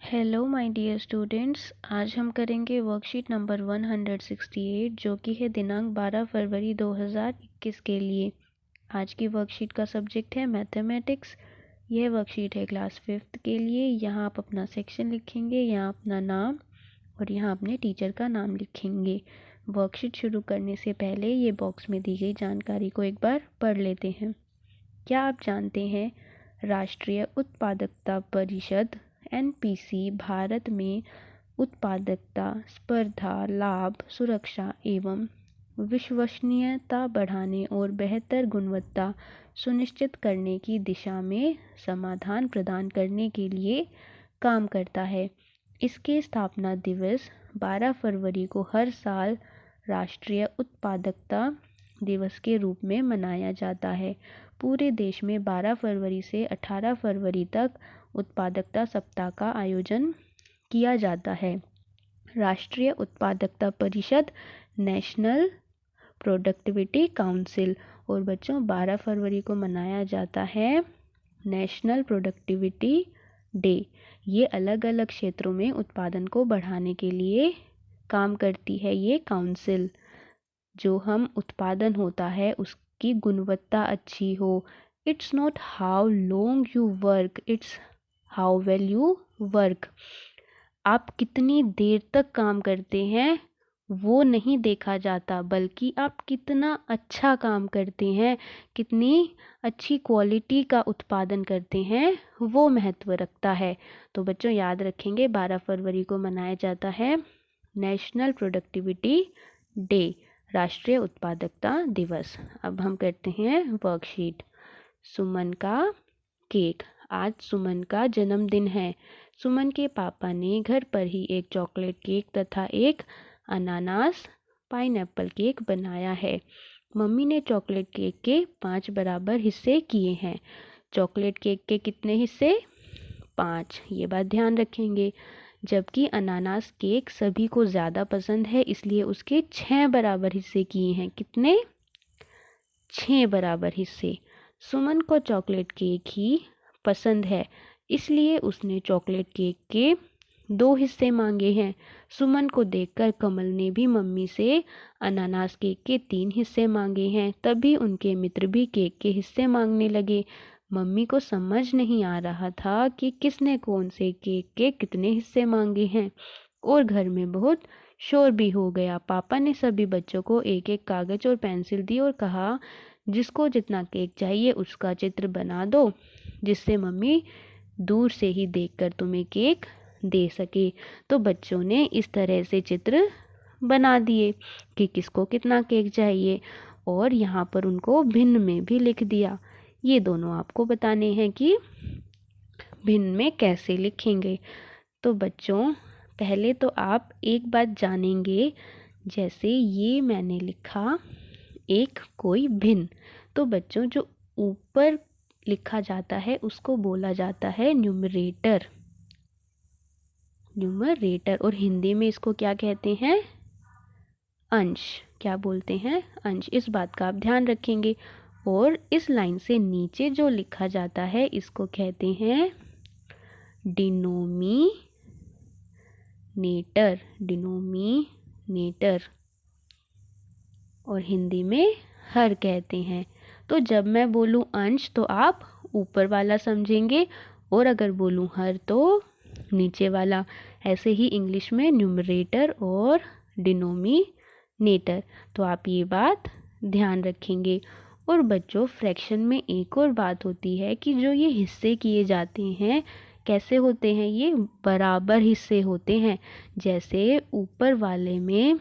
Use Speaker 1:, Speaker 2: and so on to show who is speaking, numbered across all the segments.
Speaker 1: Hello my dear students, आज हम करेंगे वर्कशीट नंबर 168 जो कि है दिनांक 12 फरवरी 2021 के लिए। आज की वर्कशीट का सब्जेक्ट है मैथमेटिक्स। यह वर्कशीट है क्लास 5th के लिए। यहाँ आप अपना सेक्शन लिखेंगे, यहाँ अपना नाम और यहाँ अपने टीचर का नाम लिखेंगे। वर्कशीट शुरू करने से पहले ये बॉक्स में दी गई जानकारी को एक बार पढ़ लेते हैं। क्या आप जानते हैं राष्ट्रीय उत्पादकता परिषद एनपीसी भारत में उत्पादकता, स्पर्धा, लाभ, सुरक्षा एवं विश्वसनीयता बढ़ाने और बेहतर गुणवत्ता सुनिश्चित करने की दिशा में समाधान प्रदान करने के लिए काम करता है। इसके स्थापना दिवस 12 फरवरी को हर साल राष्ट्रीय उत्पादकता दिवस के रूप में मनाया जाता है। पूरे देश में 12 फरवरी से 18 फरवरी तक उत्पादकता सप्ताह का आयोजन किया जाता है। राष्ट्रीय उत्पादकता परिषद नेशनल प्रोडक्टिविटी काउंसिल और बच्चों 12 फरवरी को मनाया जाता है नेशनल प्रोडक्टिविटी डे। ये अलग अलग क्षेत्रों में उत्पादन को बढ़ाने के लिए काम करती है। ये काउंसिल जो हम उत्पादन होता है उसकी गुणवत्ता अच्छी हो। It's not how long you work, it's how well you work. आप कितनी देर तक काम करते हैं वो नहीं देखा जाता, बल्कि आप कितना अच्छा काम करते हैं, कितनी अच्छी क्वालिटी का उत्पादन करते हैं वो महत्व रखता है। तो बच्चों याद रखेंगे 12 फरवरी को मनाया जाता है नेशनल प्रोडक्टिविटी डे, राष्ट्रीय उत्पादकता दिवस। अब हम करते हैं वर्कशीट। सुमन का केक। आज सुमन का जन्मदिन है। सुमन के पापा ने घर पर ही एक चॉकलेट केक तथा एक अनानास पाइनएप्पल केक बनाया है। मम्मी ने चॉकलेट केक के 5 बराबर हिस्से किए हैं। चॉकलेट केक के कितने हिस्से? 5। ये बात ध्यान रखेंगे। जबकि अनानास केक सभी को ज़्यादा पसंद है, इसलिए उसके 6 बराबर हिस्से किए हैं। कितने? 6 बराबर हिस्से। सुमन को चॉकलेट केक ही पसंद है, इसलिए उसने चॉकलेट केक के 2 हिस्से मांगे हैं। सुमन को देखकर कमल ने भी मम्मी से अनानास केक के 3 हिस्से मांगे हैं। तभी उनके मित्र भी केक के हिस्से मांगने लगे। मम्मी को समझ नहीं आ रहा था कि किसने कौन से केक के कितने हिस्से मांगे हैं और घर में बहुत शोर भी हो गया। पापा ने सभी बच्चों को एक एक कागज और पेंसिल दी और कहा, जिसको जितना केक चाहिए उसका चित्र बना दो, जिससे मम्मी दूर से ही देखकर तुम्हें केक दे सके। तो बच्चों ने इस तरह से चित्र बना दिए कि किसको कितना केक चाहिए और यहाँ पर उनको भिन्न में भी लिख दिया। ये दोनों आपको बताने हैं कि भिन्न में कैसे लिखेंगे। तो बच्चों पहले तो आप एक बात जानेंगे, जैसे ये मैंने लिखा एक कोई भिन्न, तो बच्चों जो ऊपर लिखा जाता है उसको बोला जाता है न्यूमरेटर। न्यूमरेटर। और हिंदी में इसको क्या कहते हैं? अंश। क्या बोलते हैं? अंश। इस बात का आप ध्यान रखेंगे। और इस लाइन से नीचे जो लिखा जाता है इसको कहते हैं डिनोमिनेटर। डिनोमिनेटर और हिंदी में हर कहते हैं। तो जब मैं बोलूं अंश तो आप ऊपर वाला समझेंगे और अगर बोलूं हर तो नीचे वाला। ऐसे ही इंग्लिश में न्यूमरेटर और डिनोमिनेटर। तो आप ये बात ध्यान रखेंगे। और बच्चों फ्रैक्शन में एक और बात होती है कि जो ये हिस्से किए जाते हैं कैसे होते हैं? ये बराबर हिस्से होते हैं। जैसे ऊपर वाले में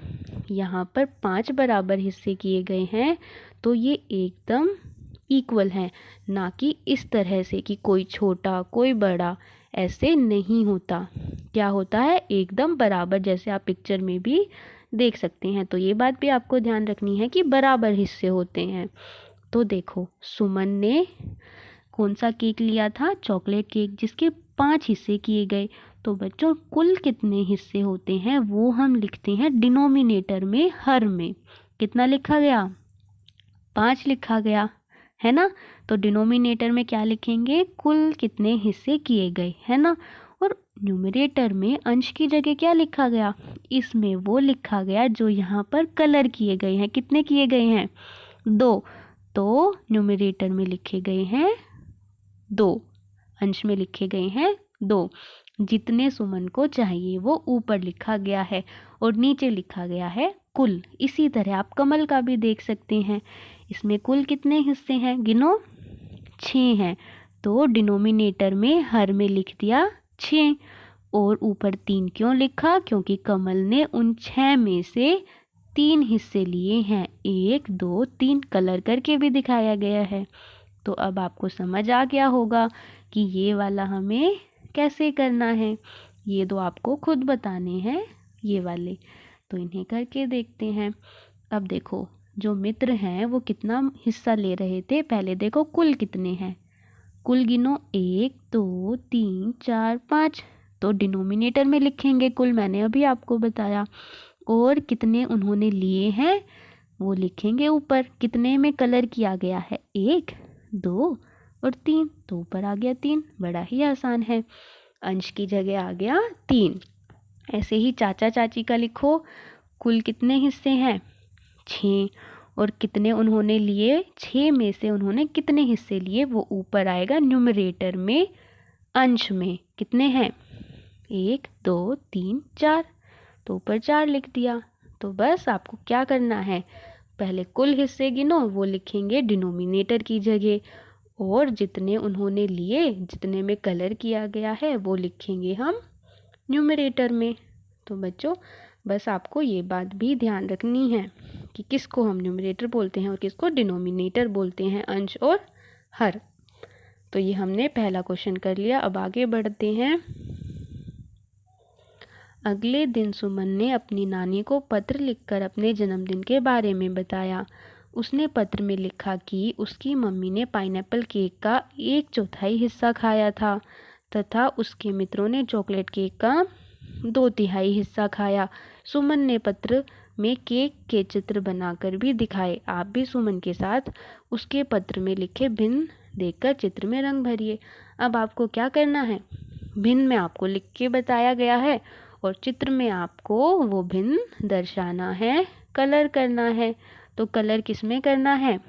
Speaker 1: यहाँ पर 5 बराबर हिस्से किए गए हैं तो ये एकदम इक्वल हैं, ना कि इस तरह से कि कोई छोटा कोई बड़ा, ऐसे नहीं होता। क्या होता है? एकदम बराबर, जैसे आप पिक्चर में भी देख सकते हैं। तो ये बात भी आपको ध्यान रखनी है कि बराबर हिस्से होते हैं। तो देखो सुमन ने कौन सा केक लिया था? चॉकलेट केक, जिसके 5 हिस्से किए गए। तो बच्चों कुल कितने हिस्से होते हैं वो हम लिखते हैं डिनोमिनेटर में, हर में। कितना लिखा गया? 5 लिखा गया है ना। तो डिनोमिनेटर में क्या लिखेंगे? कुल कितने हिस्से किए गए, है ना। और न्यूमरेटर में अंश की जगह क्या लिखा गया, इसमें वो लिखा गया जो यहाँ पर कलर किए गए हैं। कितने किए गए हैं, 2, तो न्यूमरेटर में लिखे गए हैं 2, अंश में लिखे गए हैं 2। जितने सुमन को चाहिए वो ऊपर लिखा गया है और नीचे लिखा गया है कुल। इसी तरह आप कमल का भी देख सकते हैं, इसमें कुल कितने हिस्से हैं, गिनो, 6 हैं, तो डिनोमिनेटर में हर में लिख दिया 6 और ऊपर 3 क्यों लिखा, क्योंकि कमल ने उन 6 में से 3 हिस्से लिए हैं, 1 2 3 कलर करके भी दिखाया गया है। तो अब आपको समझ आ गया होगा कि ये वाला हमें कैसे करना है। ये तो आपको खुद बताने हैं ये वाले, तो इन्हें करके देखते हैं। अब देखो जो मित्र हैं वो कितना हिस्सा ले रहे थे, पहले देखो कुल कितने हैं, कुल गिनो, 1 2 3 4 5, तो डिनोमिनेटर में लिखेंगे कुल, मैंने अभी आपको बताया। और कितने उन्होंने लिए हैं वो लिखेंगे ऊपर, कितने में कलर किया गया है, 1 2 और 3, तो ऊपर आ गया 3। बड़ा ही आसान है, अंश की जगह आ गया 3। ऐसे ही चाचा चाची का लिखो, कुल कितने हिस्से हैं, 6, और कितने उन्होंने लिए, 6 में से उन्होंने कितने हिस्से लिए वो ऊपर आएगा न्यूमरेटर में, अंश में कितने हैं, 1 2 3 4, तो ऊपर 4 लिख दिया। तो बस आपको क्या करना है, पहले कुल हिस्से गिनो, वो लिखेंगे डिनोमिनेटर की जगह, और जितने उन्होंने लिए, जितने में कलर किया गया है वो लिखेंगे हम न्यूमरेटर में। तो बच्चों बस आपको ये बात भी ध्यान रखनी है कि किसको हम न्यूमरेटर बोलते हैं और किसको डिनोमिनेटर बोलते हैं, अंश और हर। तो ये हमने पहला क्वेश्चन कर लिया। अब आगे बढ़ते हैं। अगले दिन सुमन ने अपनी नानी को पत्र लिखकर अपने जन्मदिन के बारे में बताया। उसने पत्र में लिखा कि उसकी मम्मी ने पाइनएप्पल केक का 1/4 हिस्सा खाया था तथा उसके मित्रों ने चॉकलेट केक का 2/3 हिस्सा खाया। सुमन ने पत्र में केक के चित्र बनाकर भी दिखाए। आप भी सुमन के साथ उसके पत्र में लिखे भिन्न देखकर चित्र में रंग भरिए। अब आपको क्या करना है, भिन्न में आपको लिख के बताया गया है और चित्र में आपको वो भिन्न दर्शाना है, कलर करना है। तो कलर किस में करना है,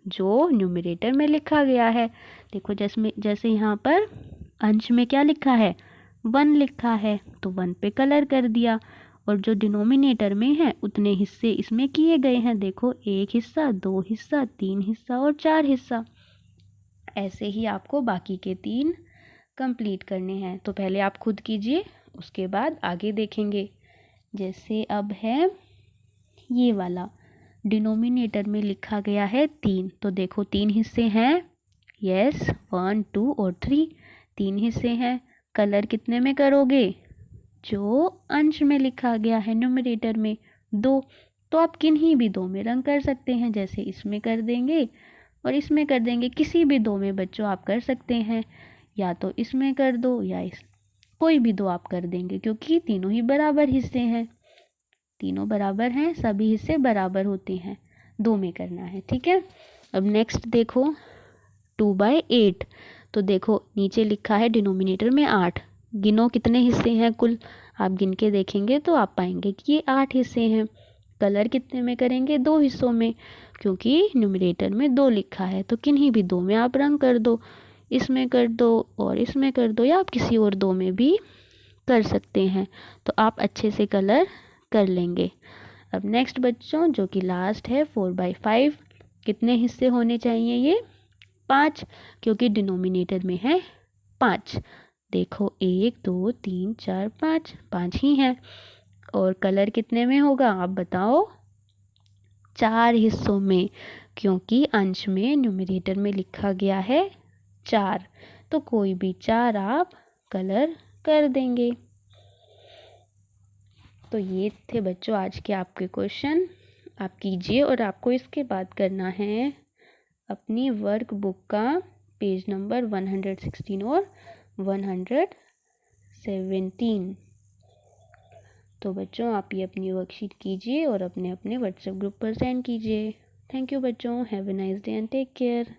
Speaker 1: जो न्यूमरेटर में लिखा गया है। देखो जैसे यहाँ पर अंश में क्या लिखा है, 1 लिखा है, तो 1 पे कलर कर दिया, और जो डिनोमिनेटर में है उतने हिस्से इसमें किए गए हैं। देखो 1 हिस्सा, 2 हिस्सा, 3 हिस्सा और 4 हिस्सा। ऐसे ही आपको बाकी के 3 कंप्लीट करने हैं। तो पहले आप खुद कीजिए, उसके बाद आगे देखेंगे। जैसे अब है ये वाला, डिनोमिनेटर में लिखा गया है 3, तो देखो 3 हिस्से हैं, यस 1 2 और 3, 3 हिस्से हैं। कलर कितने में करोगे, जो अंश में लिखा गया है न्यूमरेटर में 2, तो आप किन्हीं भी 2 में रंग कर सकते हैं, जैसे इसमें कर देंगे और इसमें कर देंगे। किसी भी 2 में बच्चों आप कर सकते हैं, या तो इसमें कर दो या कोई भी 2 आप कर देंगे, क्योंकि तीनों ही बराबर हिस्से हैं, तीनों बराबर हैं, सभी हिस्से बराबर होते हैं, 2 में करना है, ठीक है। अब नेक्स्ट देखो 2/8, तो देखो नीचे लिखा है डिनोमिनेटर में 8, गिनो कितने हिस्से हैं कुल, आप गिन के देखेंगे तो आप पाएंगे कि ये 8 हिस्से हैं। कलर कितने में करेंगे, 2 हिस्सों में, क्योंकि न्यूमरेटर में 2 लिखा है, तो किन्हीं भी 2 में आप रंग कर दो, इसमें कर दो और इसमें कर दो, या आप किसी और 2 में भी कर सकते हैं, तो आप अच्छे से कलर कर लेंगे। अब नेक्स्ट बच्चों जो कि लास्ट है 4/5, कितने हिस्से होने चाहिए, ये 5, क्योंकि डिनोमिनेटर में है 5। देखो 1 2 3 4 5, 5 ही हैं। और कलर कितने में होगा आप बताओ, 4 हिस्सों में, क्योंकि अंश में न्यूमरेटर में लिखा गया है 4, तो कोई भी 4 आप कलर कर देंगे। तो ये थे बच्चों आज के आपके क्वेश्चन, आप कीजिए। और आपको इसके बाद करना है अपनी वर्क बुक का पेज नंबर 116 और 117। तो बच्चों आप ये अपनी वर्कशीट कीजिए और अपने अपने व्हाट्सएप ग्रुप पर सेंड कीजिए। थैंक यू बच्चों, have a nice day and take care.